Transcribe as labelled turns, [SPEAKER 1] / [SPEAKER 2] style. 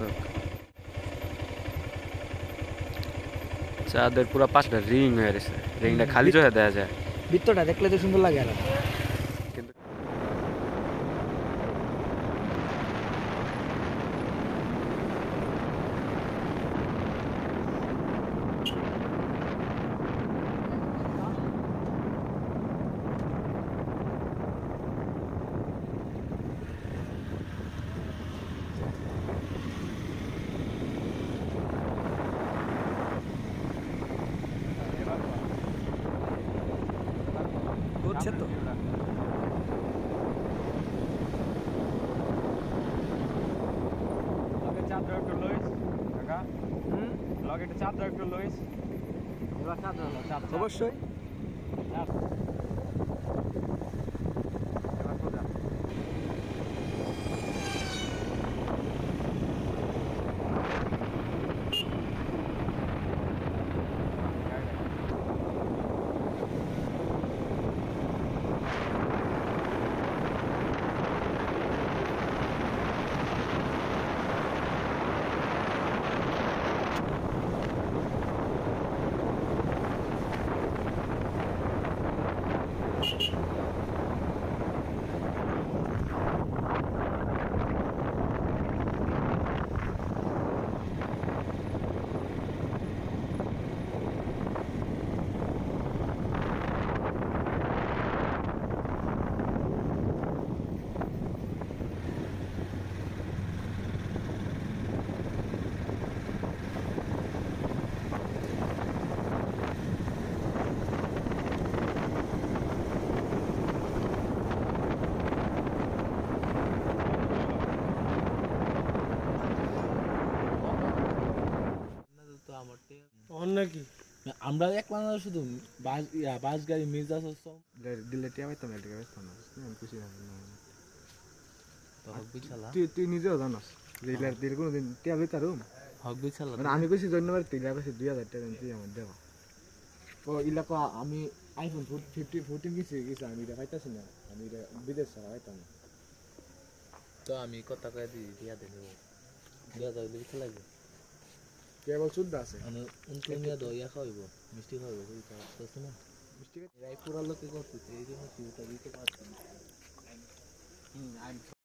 [SPEAKER 1] মারাত্মক। চাঁদের পুরো পাঁচটা রিং হয়ে গেছে, রিংটা খালি চোখে দেখা যায়।
[SPEAKER 2] বৃত্তটা দেখলে তো সুন্দর লাগে আর
[SPEAKER 1] কিন্তু
[SPEAKER 2] হচ্ছে তো
[SPEAKER 3] চাদর একটু লইস কাকা, লগে একটা চাদর একটু লইস।
[SPEAKER 2] এবার চাদর হলো চাদর
[SPEAKER 3] অবশ্যই
[SPEAKER 2] নাকি
[SPEAKER 4] আমরা একলা না শুধু বাস গাড়ি মির্জা
[SPEAKER 3] দিলে টিয়া পাইতাম না, টিয়া পাইতাম না, আমি খুশি না।
[SPEAKER 4] হক বিছালা
[SPEAKER 3] তুই নিজেও জানাস যে ইলার দিলে কোনোদিন টিয়া পাইতাম।
[SPEAKER 4] হক বিছালা
[SPEAKER 3] মানে আমি কইছি ধন্যবাদ, তুই ইলার কাছে 2000 টাকা তুই আমার দেওয়া। ও ইলাকা আমি আইফোন 14 কিনছি, আমি এটা পাইতাছি না, আমি এটা বিদেশ ছাড়া পাইতাম না।
[SPEAKER 4] তো আমি কথা কয়ে দিই দিয়া দেব দিয়া দাও বিছা লাগবে
[SPEAKER 3] কেবল শুদ্ধ আছে
[SPEAKER 4] মানে উনকমিয়া দইয়া খাইব মিষ্টি খাইব কই তো না
[SPEAKER 3] মিষ্টি
[SPEAKER 4] রাই পুরা লোকে করতে এই জন্য কি দিতে পারছি না।